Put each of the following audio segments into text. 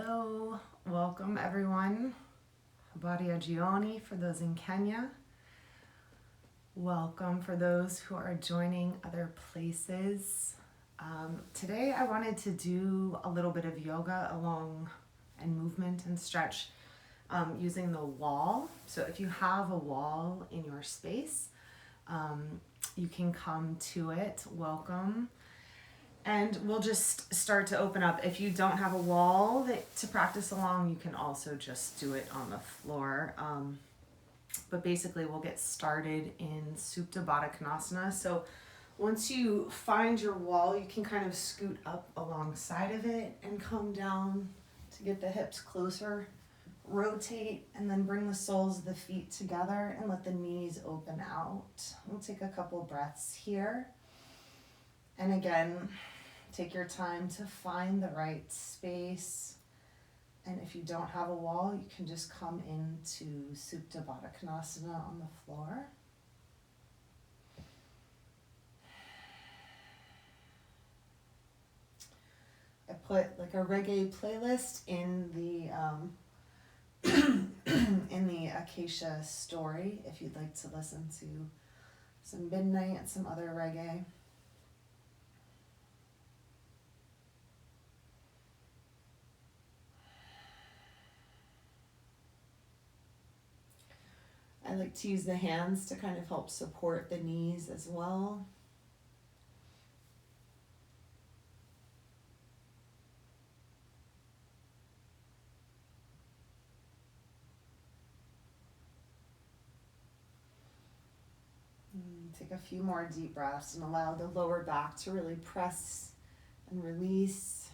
Hello, welcome everyone. Habari Jioni for those in Kenya. Welcome for those who are joining other places. Today I wanted to do a little bit of yoga along and movement and stretch using the wall. So if you have a wall in your space, you can come to it. Welcome. And we'll just start to open up. If you don't have a wall to practice along, you can also just do it on the floor. But basically, we'll get started in Supta Baddha Konasana. So once you find your wall, you can kind of scoot up alongside of it and come down to get the hips closer. Rotate and then bring the soles of the feet together and let the knees open out. We'll take a couple breaths here. And again, take your time to find the right space. And if you don't have a wall, you can just come into Supta Baddha Konasana on the floor. I put like a reggae playlist in the in the Acacia story if you'd like to listen to some midnight and some other reggae. I like to use the hands to kind of help support the knees as well. Take a few more deep breaths and allow the lower back to really press and release.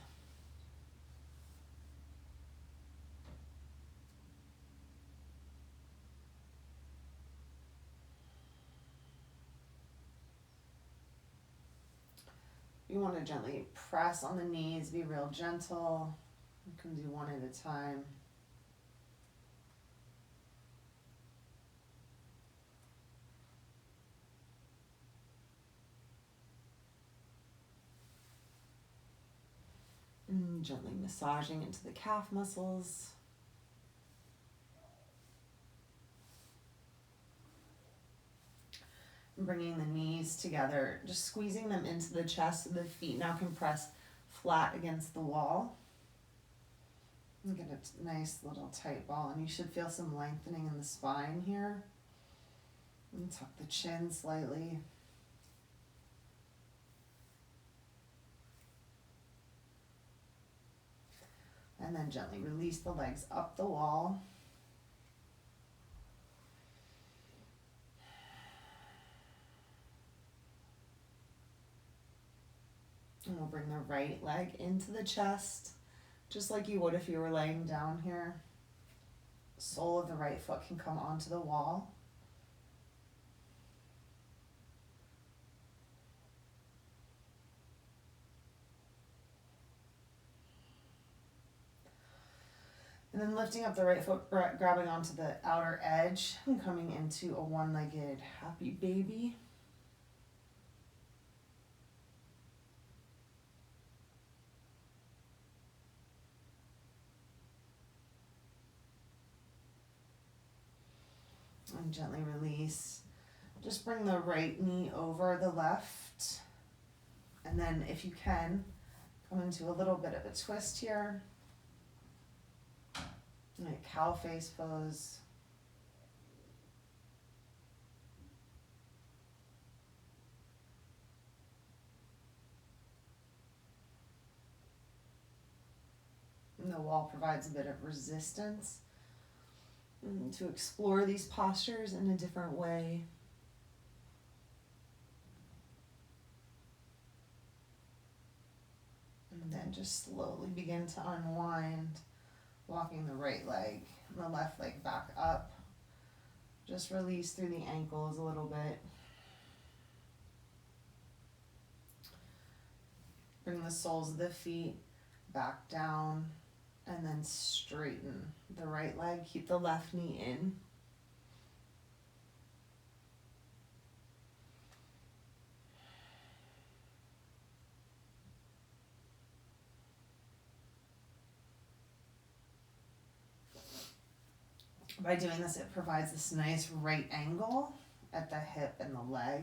You want to gently press on the knees, be real gentle. You can do one at a time. And gently massaging into the calf muscles. Bringing the knees together, just squeezing them into the chest so the feet now can press flat against the wall. And get a nice little tight ball, and you should feel some lengthening in the spine here. And tuck the chin slightly. And then gently release the legs up the wall. And we'll bring the right leg into the chest, just like you would if you were laying down here. Sole of the right foot can come onto the wall. And then lifting up the right foot, grabbing onto the outer edge and coming into a one-legged happy baby. And gently release. Just bring the right knee over the left. And then if you can, come into a little bit of a twist here. Like cow face pose. And the wall provides a bit of resistance to explore these postures in a different way. And then just slowly begin to unwind, walking the right leg and the left leg back up. Just release through the ankles a little bit. Bring the soles of the feet back down and then straighten the right leg. Keep the left knee in. By doing this, it provides this nice right angle at the hip and the leg.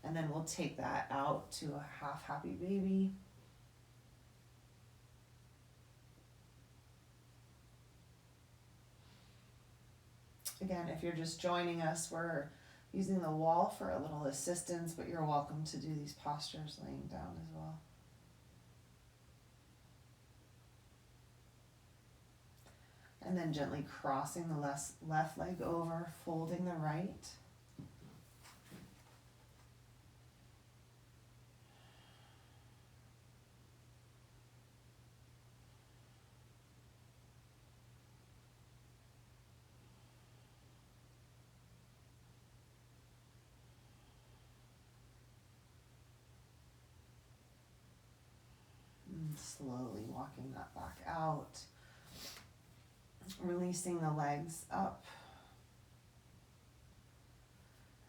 And then we'll take that out to a half happy baby. Again, if you're just joining us, we're using the wall for a little assistance, but you're welcome to do these postures laying down as well. And then gently crossing the left leg over, folding the right. And slowly walking that back out. Releasing the legs up.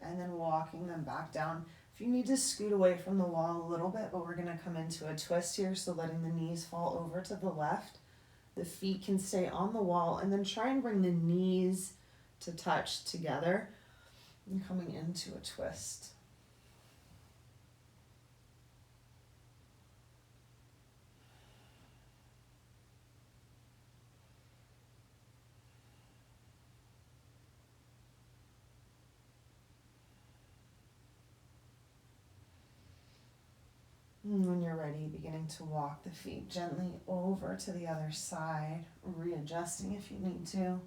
And then walking them back down. If you need to scoot away from the wall a little bit, but we're going to come into a twist here, so letting the knees fall over to the left. The feet can stay on the wall, and then try and bring the knees to touch together and coming into a twist. And when you're ready, beginning to walk the feet gently over to the other side, readjusting if you need to,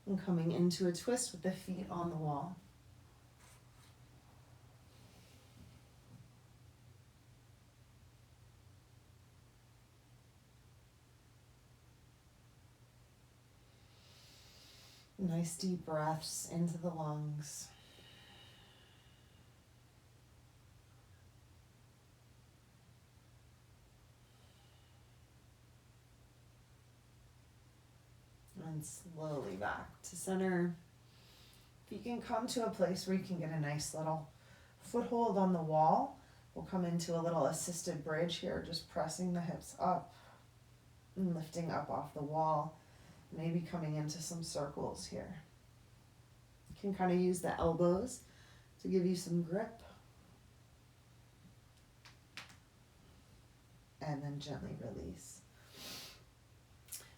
and coming into a twist with the feet on the wall. Nice deep breaths into the lungs. And slowly back to center. If you can come to a place where you can get a nice little foothold on the wall, we'll come into a little assisted bridge here, just pressing the hips up and lifting up off the wall, maybe coming into some circles here. You can kind of use the elbows to give you some grip. And then gently release.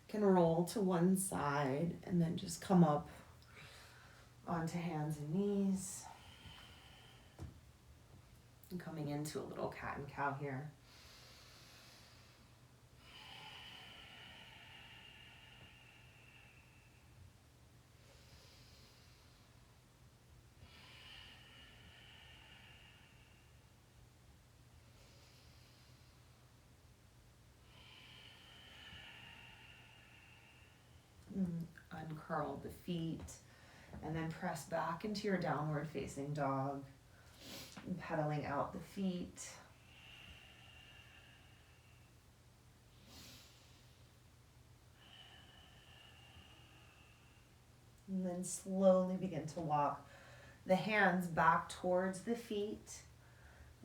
Can roll to one side and then just come up onto hands and knees. And coming into a little cat and cow here. Uncurl the feet and then press back into your downward facing dog, and pedaling out the feet. And then slowly begin to walk the hands back towards the feet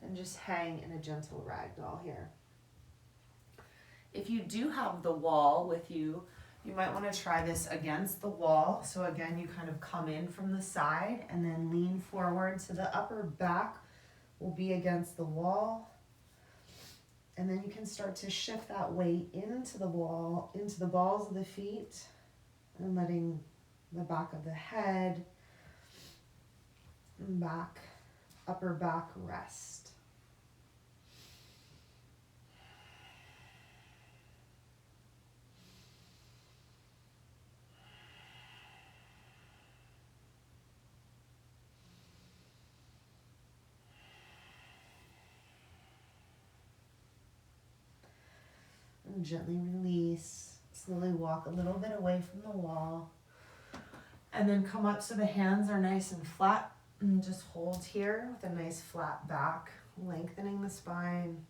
and just hang in a gentle ragdoll here. If you do have the wall with you, you might want to try this against the wall. So again, you kind of come in from the side and then lean forward, so the upper back will be against the wall. And then you can start to shift that weight into the wall, into the balls of the feet, and letting the back of the head and back, upper back rest. And gently release. Slowly walk a little bit away from the wall. And then come up so the hands are nice and flat. And just hold here with a nice flat back, lengthening the spine.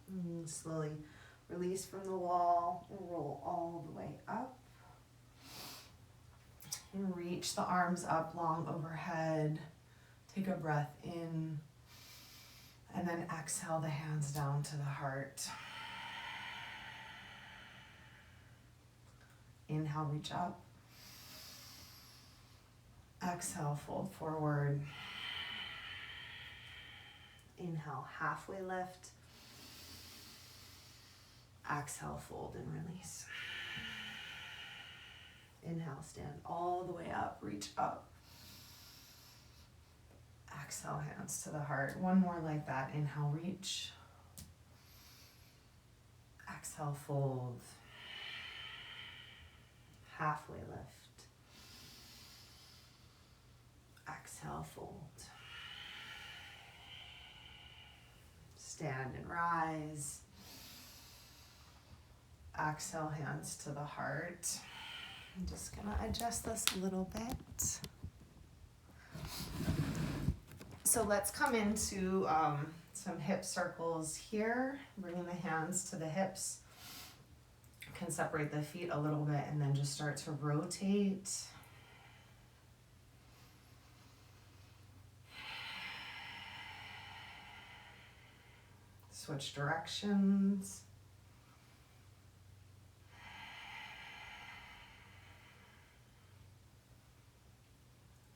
And slowly release from the wall and roll all the way up. And reach the arms up long overhead. Take a breath in. And then exhale the hands down to the heart. Inhale, reach up. Exhale, fold forward. Inhale, halfway lift. Exhale, fold and release. Inhale, stand all the way up, reach up. Exhale, hands to the heart. One more like that. Inhale, reach. Exhale, fold. Halfway lift. Exhale, fold. Stand and rise. Exhale, hands to the heart. I'm just gonna adjust this a little bit. So let's come into some hip circles here. Bringing the hands to the hips. You can separate the feet a little bit and then just start to rotate. Switch directions.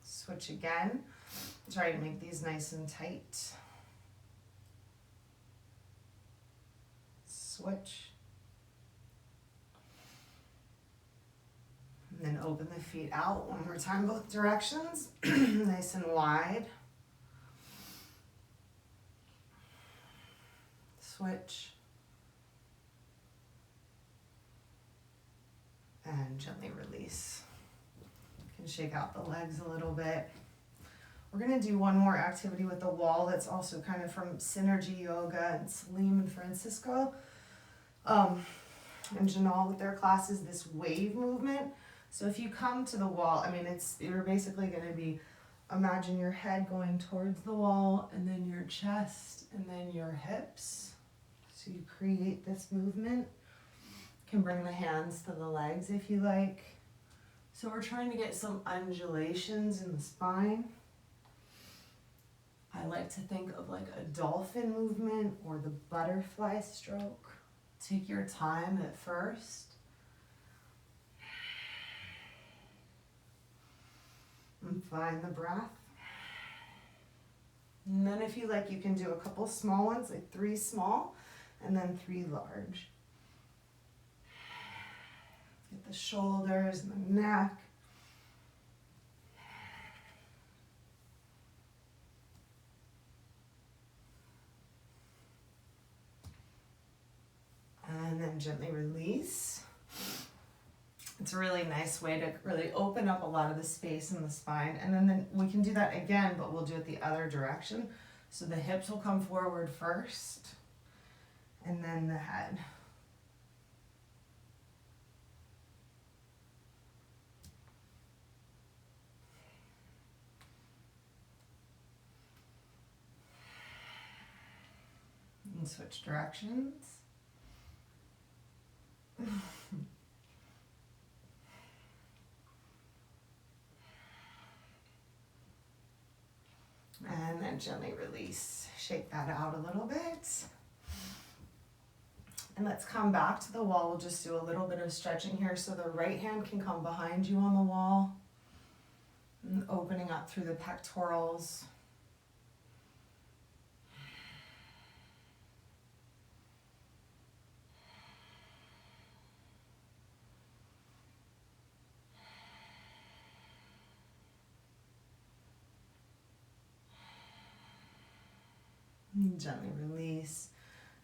Switch again. Try to make these nice and tight. Switch. And then open the feet out one more time, both directions. Nice and wide. Switch. And gently release. You can shake out the legs a little bit. We're gonna do one more activity with the wall that's also kind of from Synergy Yoga and Salim and Francisco. And Janal with their classes, this wave movement. So if you come to the wall, I mean, you're basically gonna be, imagine your head going towards the wall and then your chest and then your hips. So you create this movement. You can bring the hands to the legs if you like. So we're trying to get some undulations in the spine. I like to think of like a dolphin movement or the butterfly stroke. Take your time at first. And find the breath. And then if you like, you can do a couple small ones, like 3 small, and then 3 large. Get the shoulders and the neck. And then gently release. It's a really nice way to really open up a lot of the space in the spine. And then we can do that again, but we'll do it the other direction. So the hips will come forward first, and then the head. And switch directions. And then gently release. Shake that out a little bit. And let's come back to the wall. We'll just do a little bit of stretching here. So the right hand can come behind you on the wall. And opening up through the pectorals. And gently release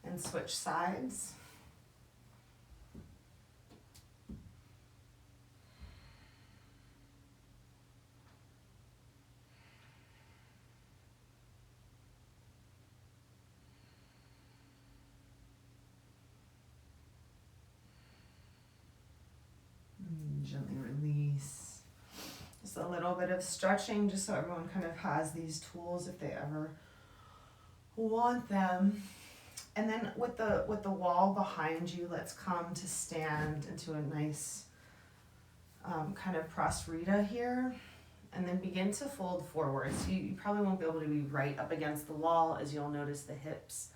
and switch sides. And gently release. Just a little bit of stretching, just so everyone kind of has these tools if they ever want them. And then with the wall behind you, let's come to stand into a nice kind of prostrata here, and then begin to fold forward. So you probably won't be able to be right up against the wall, as you'll notice the hips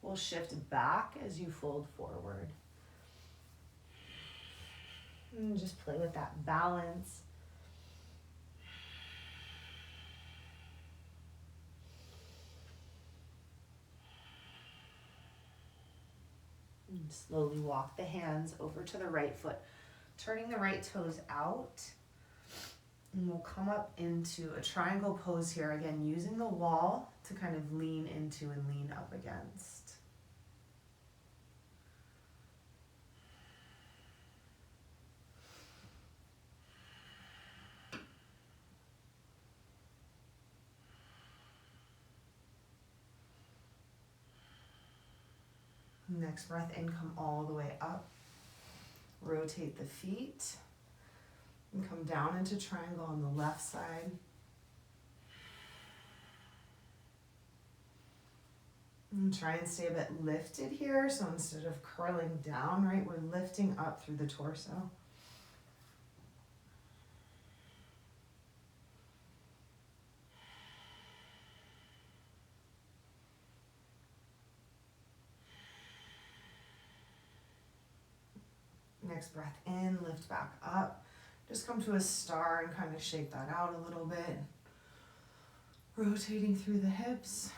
will shift back as you fold forward. And just play with that balance. And slowly walk the hands over to the right foot, turning the right toes out. And we'll come up into a triangle pose here, again, using the wall to kind of lean into and lean up against. Next breath in, come all the way up. Rotate the feet and come down into triangle on the left side. And try and stay a bit lifted here. So instead of curling down, right, we're lifting up through the torso. Next breath in, lift back up. Just come to a star and kind of shake that out a little bit. Rotating through the hips.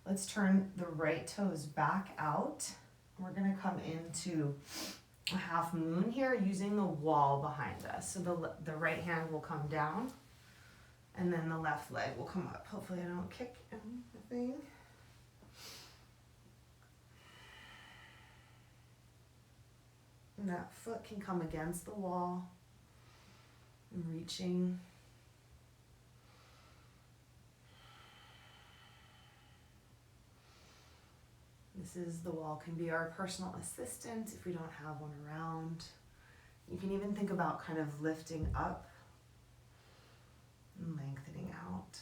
Let's turn the right toes back out. We're gonna come into a half moon here using the wall behind us. So the right hand will come down and then the left leg will come up. Hopefully I don't kick anything. And that foot can come against the wall and reaching. The wall can be our personal assistant if we don't have one around. You can even think about kind of lifting up and lengthening out.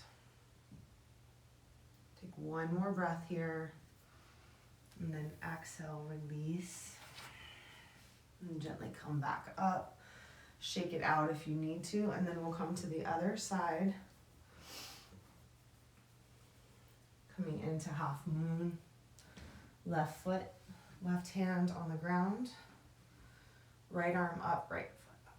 Take one more breath here and then exhale, release. And gently come back up. Shake it out if you need to, and then we'll come to the other side. Coming into half moon. Left foot, left hand on the ground. Right arm up, right foot up.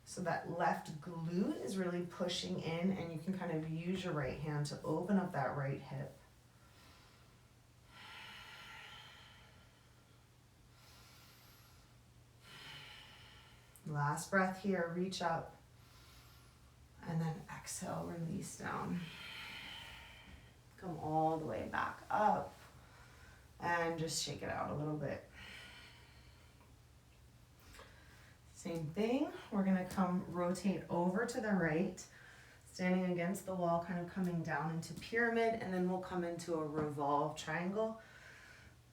So that left glute is really pushing in, and you can kind of use your right hand to open up that right hip. Last breath here, reach up, and then exhale, release down. Come all the way back up, and just shake it out a little bit. Same thing, we're gonna come rotate over to the right, standing against the wall, kind of coming down into pyramid, and then we'll come into a revolve triangle.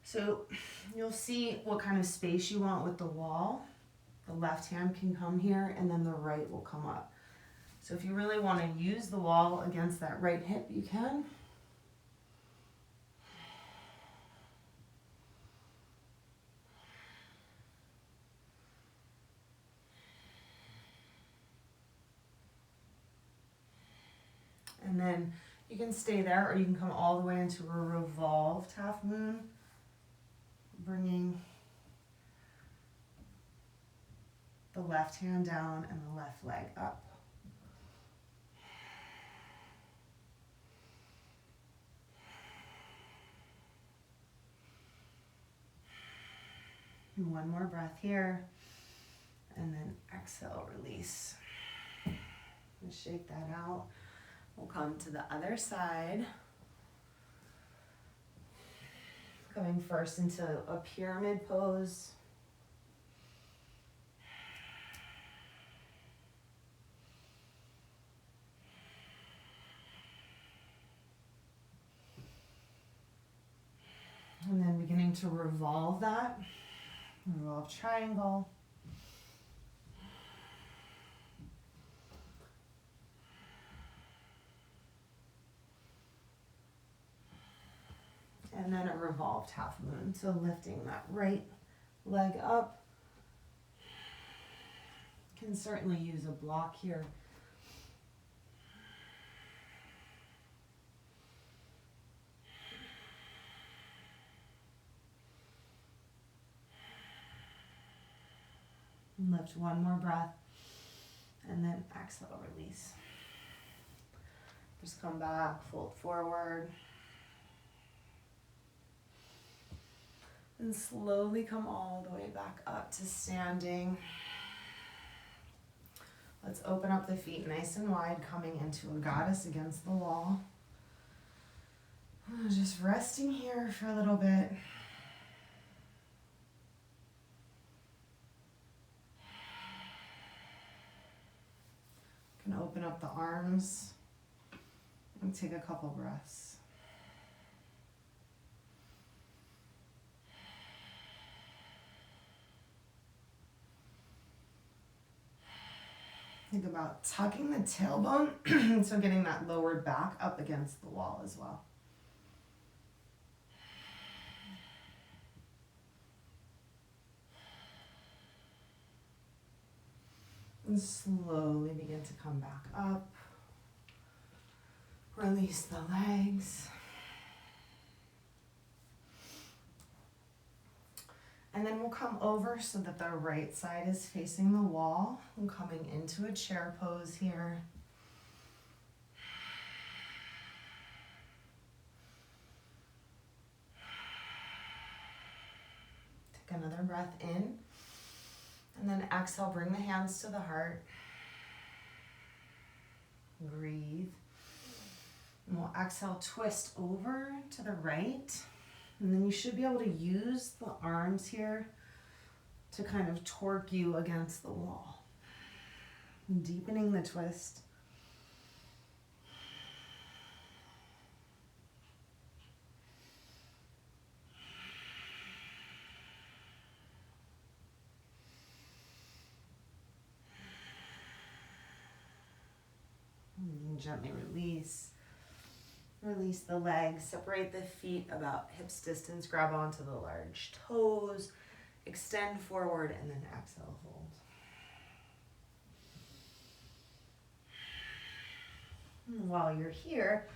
So you'll see what kind of space you want with the wall. The left hand can come here, and then the right will come up. So if you really want to use the wall against that right hip, you can. And then you can stay there, or you can come all the way into a revolved half moon, bringing the left hand down and the left leg up. And one more breath here, and then exhale, release. And shake that out. We'll come to the other side. Coming first into a pyramid pose. And then beginning to revolve that. Revolve triangle. And then a revolved half moon. So lifting that right leg up. Can certainly use a block here. Lift one more breath, and then exhale, release. Just come back, fold forward. And slowly come all the way back up to standing. Let's open up the feet nice and wide, coming into a goddess against the wall. Just resting here for a little bit. Can open up the arms and take a couple breaths. Think about tucking the tailbone, so getting that lowered back up against the wall as well. And slowly begin to come back up. Release the legs. And then we'll come over so that the right side is facing the wall. I'm coming into a chair pose here. Take another breath in. And then exhale, bring the hands to the heart. Breathe. And we'll exhale, twist over to the right. And then you should be able to use the arms here to kind of torque you against the wall. Deepening the twist. And gently release. Release the legs, separate the feet about hips distance, grab onto the large toes, extend forward, and then exhale, fold. And while you're here,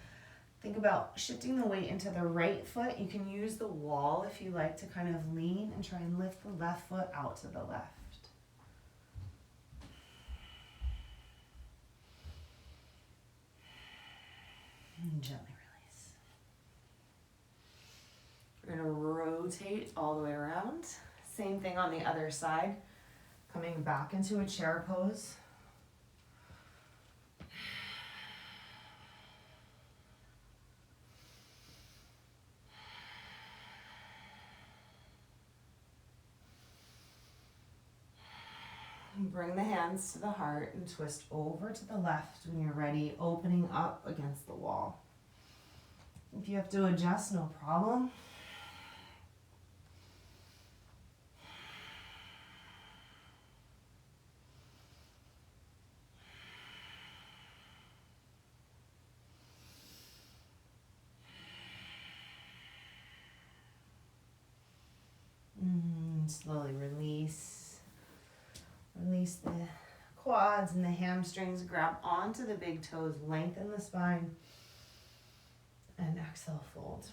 think about shifting the weight into the right foot. You can use the wall if you like to kind of lean and try and lift the left foot out to the left. And gently release. We're going to rotate all the way around. Same thing on the other side. Coming back into a chair pose. Bring the hands to the heart and twist over to the left when you're ready, opening up against the wall. If you have to adjust, no problem. Slowly release. Release the quads and the hamstrings. Grab onto the big toes, lengthen the spine, and exhale, fold.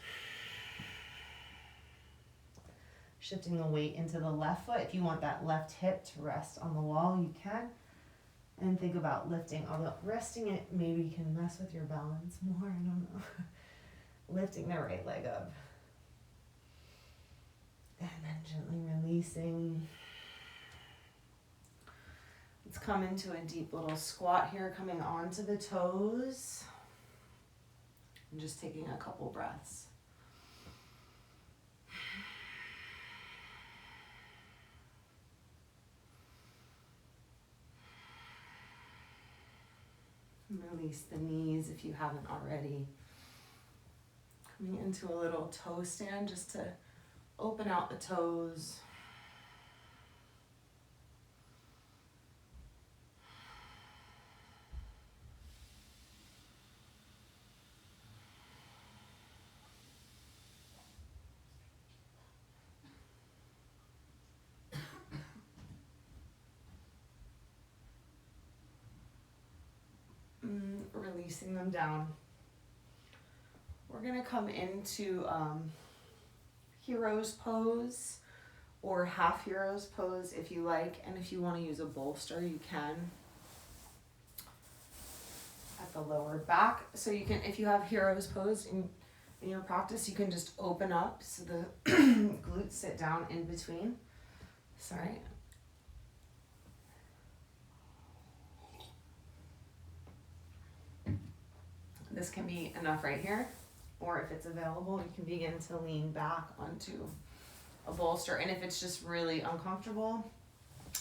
Shifting the weight into the left foot. If you want that left hip to rest on the wall, you can. And think about lifting, although resting it maybe can mess with your balance more, I don't know. Lifting the right leg up. And then gently releasing. Let's come into a deep little squat here, coming onto the toes. And just taking a couple breaths. And release the knees if you haven't already. Coming into a little toe stand just to open out the toes. releasing them down. We're gonna come into hero's pose or half hero's pose if you like, and if you want to use a bolster, you can at the lower back. So you can, if you have hero's pose in your practice, you can just open up so the glutes sit down in between. Sorry. This can be enough right here, or if it's available, you can begin to lean back onto a bolster. And if it's just really uncomfortable,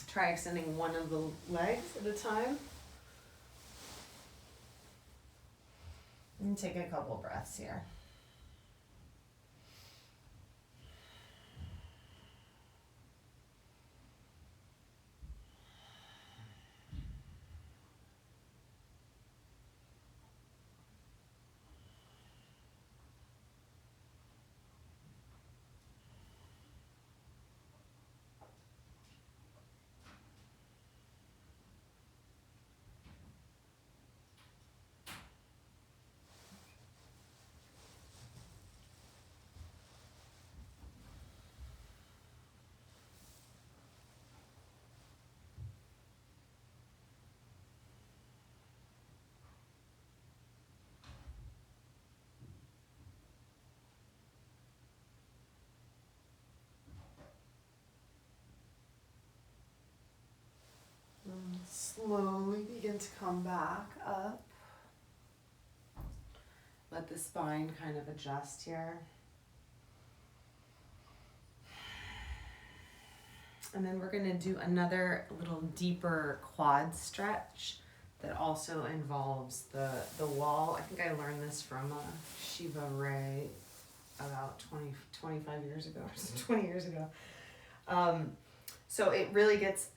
try extending one of the legs at a time. And take a couple breaths here. Slowly begin to come back up. Let the spine kind of adjust here. And then we're gonna do another little deeper quad stretch that also involves the wall. I think I learned this from Shiva Ray about 25 years ago, or 20 years ago. So it really gets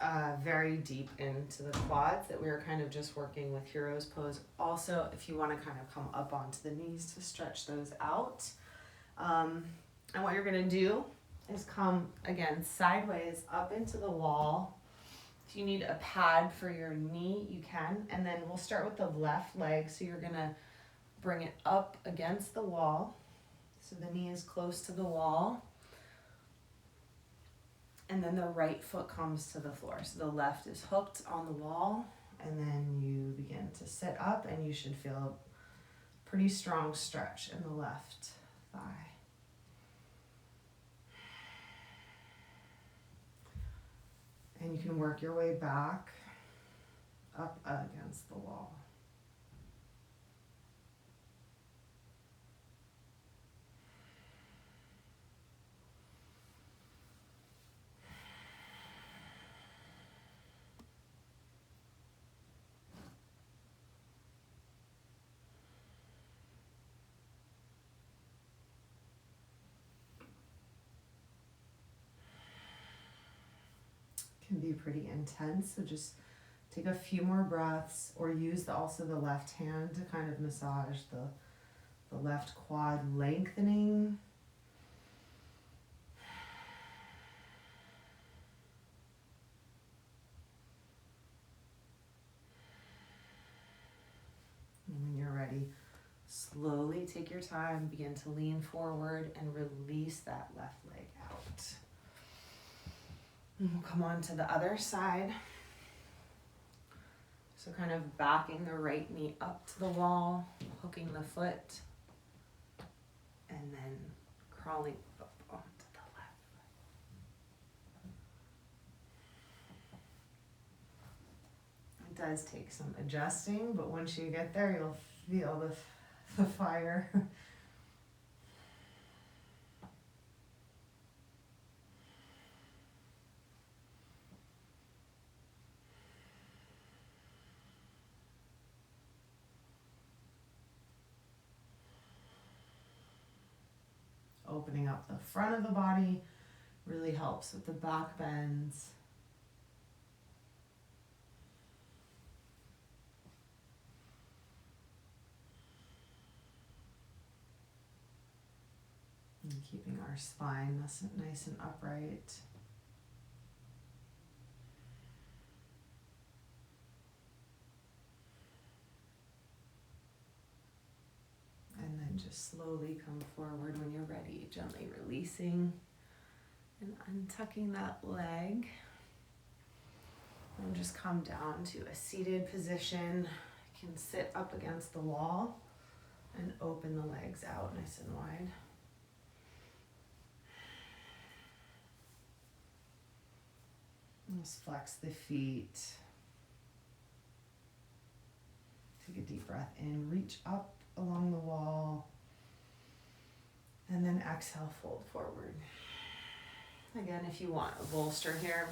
very deep into the quads that we were kind of just working with hero's pose. Also, if you want to kind of come up onto the knees to stretch those out. And what you're going to do is come, again, sideways up into the wall. If you need a pad for your knee, you can. And then we'll start with the left leg. So you're going to bring it up against the wall. So the knee is close to the wall. And then the right foot comes to the floor. So the left is hooked on the wall, and then you begin to sit up, and you should feel a pretty strong stretch in the left thigh. And you can work your way back up against the wall. Can be pretty intense, so just take a few more breaths, or use also the left hand to kind of massage the left quad, lengthening. And when you're ready, slowly take your time, begin to lean forward and release that left leg out. And we'll come on to the other side. So kind of backing the right knee up to the wall, hooking the foot, and then crawling up onto the left foot. It does take some adjusting, but once you get there, you'll feel the fire. Opening up the front of the body really helps with the back bends. And keeping our spine nice and upright. Just slowly come forward when you're ready, gently releasing and untucking that leg. And just come down to a seated position. You can sit up against the wall and open the legs out nice and wide. Just flex the feet. Take a deep breath in, reach up along the wall, and then exhale, fold forward. Again, if you want a bolster here,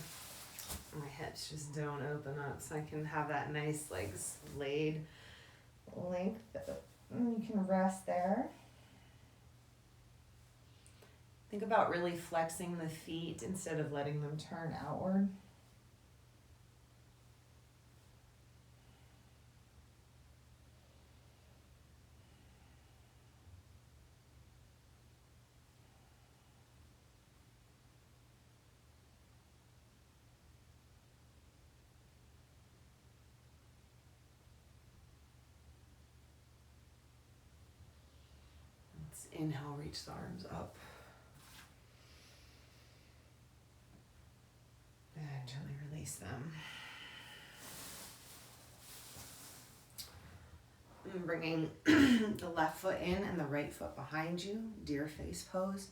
my hips just don't open up, so I can have that nice legs laid length. You can rest there. Think about really flexing the feet instead of letting them turn outward. Inhale, reach the arms up. And gently release them. And bringing the left foot in and the right foot behind you, deer face pose.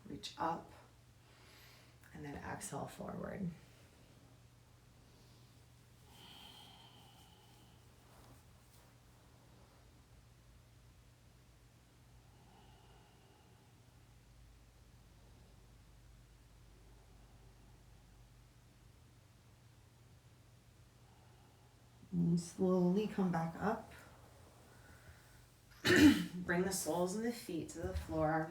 Reach up and then exhale forward. And slowly come back up. Bring the soles of the feet to the floor.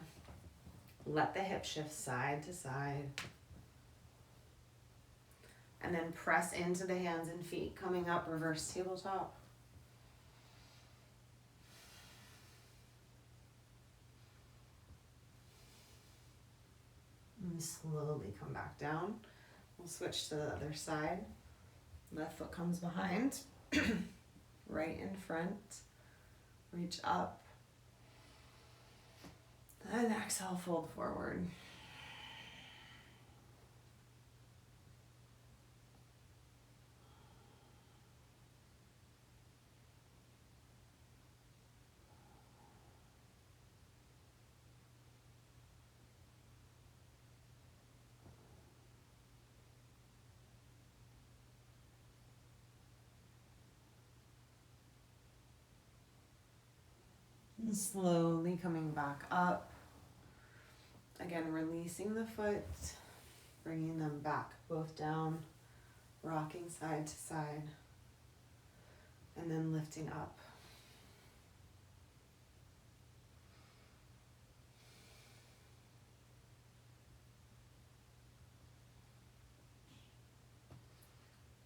Let the hip shift side to side. And then press into the hands and feet, coming up, reverse tabletop. And slowly come back down. We'll switch to the other side. Left foot comes behind, right in front. Reach up. Then exhale, fold forward. And slowly coming back up. Again, releasing the foot, bringing them back, both down, rocking side to side, and then lifting up.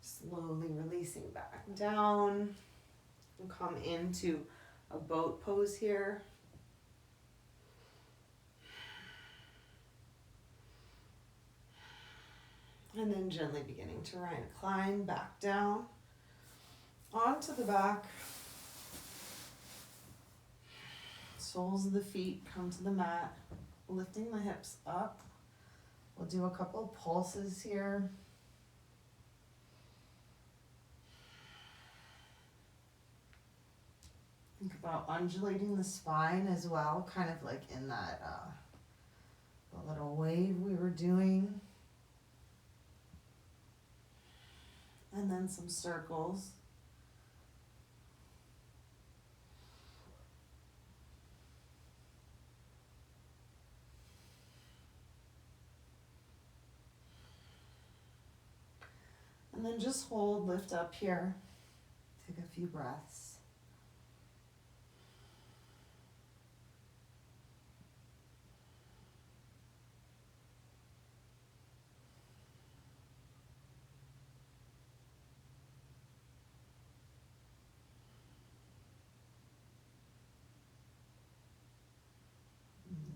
Slowly releasing back down, and come into a boat pose here. And then gently beginning to climb back down onto the back. Soles of the feet come to the mat, lifting the hips up. We'll do a couple of pulses here. Think about undulating the spine as well, kind of like in that the little wave we were doing. And then some circles. And then just hold, lift up here. Take a few breaths.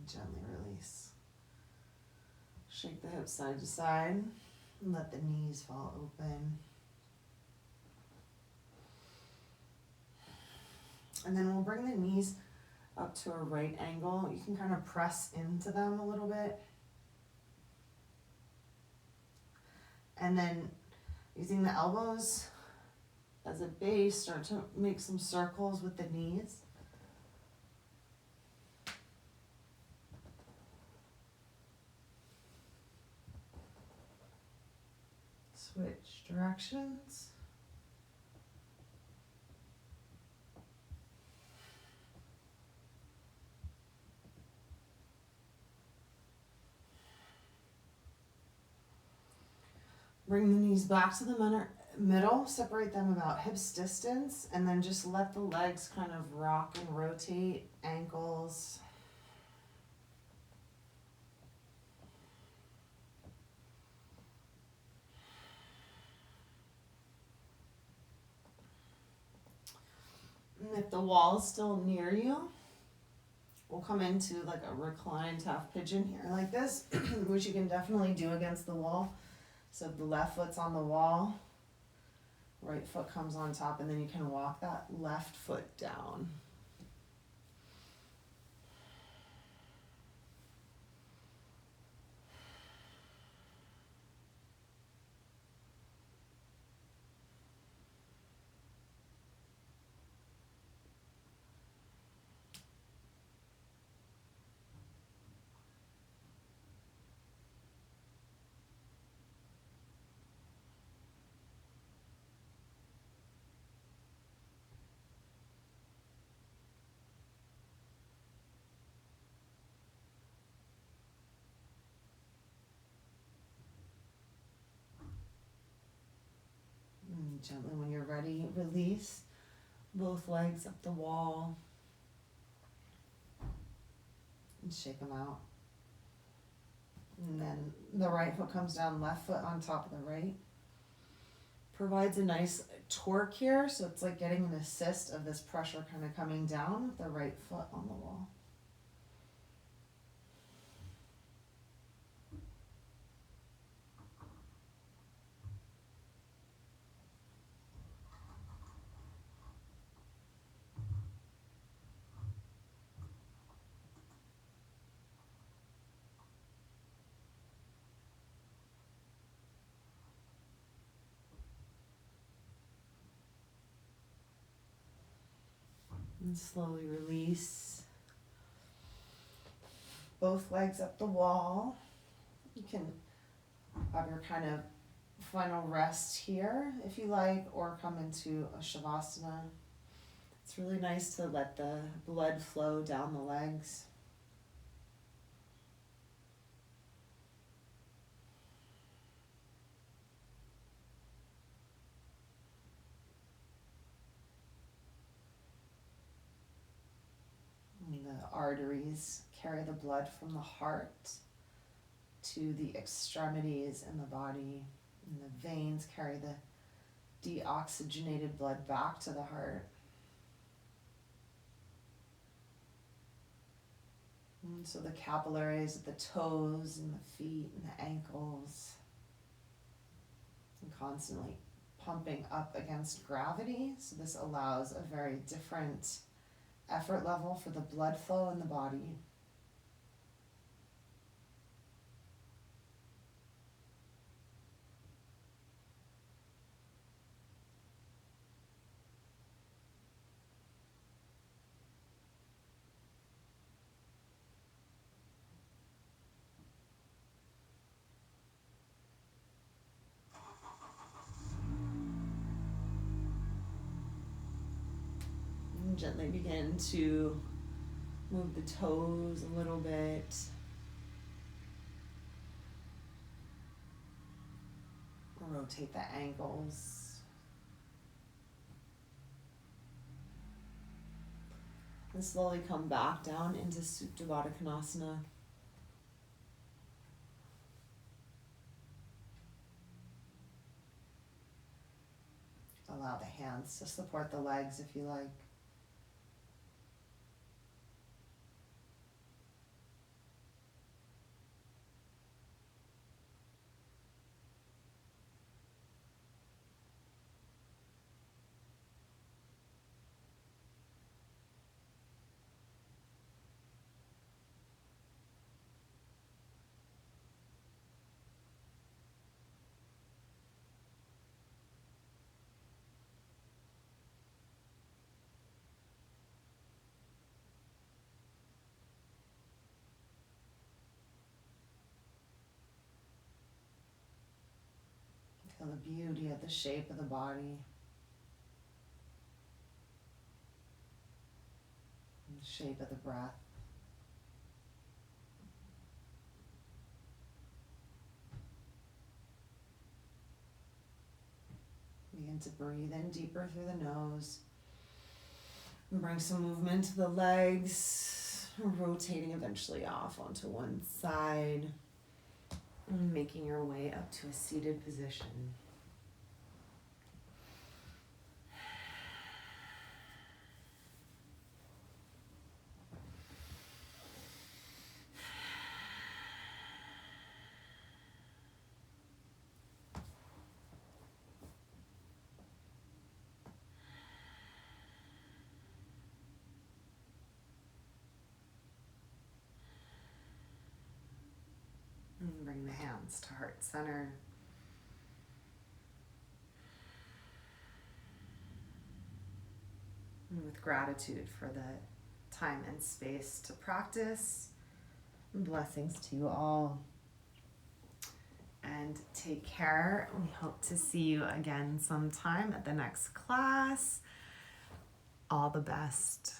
Gently release. Shake the hips side to side and let the knees fall open. And then we'll bring the knees up to a right angle. You can kind of press into them a little bit. And then using the elbows as a base, start to make some circles with the knees. Switch directions. Bring the knees back to the middle, separate them about hips distance, and then just let the legs kind of rock and rotate, ankles. And if the wall is still near you, we'll come into like a reclined half pigeon here like this, which you can definitely do against the wall. So the left foot's on the wall, right foot comes on top, and then you can walk that left foot down. And gently, when you're ready, release both legs up the wall and shake them out. And then the right foot comes down, left foot on top of the right. Provides a nice torque here, so it's like getting an assist of this pressure kind of coming down with the right foot on the wall. And slowly release both legs up the wall. You can have your kind of final rest here if you like, or come into a Shavasana. It's really nice to let the blood flow down the legs. And the arteries carry the blood from the heart to the extremities in the body, and the veins carry the deoxygenated blood back to the heart. And so the capillaries at the toes and the feet and the ankles, and constantly pumping up against gravity. So this allows a very different effort level for the blood flow in the body. And gently begin to move the toes a little bit. Rotate the ankles. And slowly come back down into Supta Baddha Konasana. Allow the hands to support the legs if you like. Feel the beauty of the shape of the body. And the shape of the breath. Begin to breathe in deeper through the nose. And bring some movement to the legs, rotating eventually off onto one side. And making your way up to a seated position. And bring the hands to heart center. And with gratitude for the time and space to practice. Blessings to you all. And take care. We hope to see you again sometime at the next class. All the best.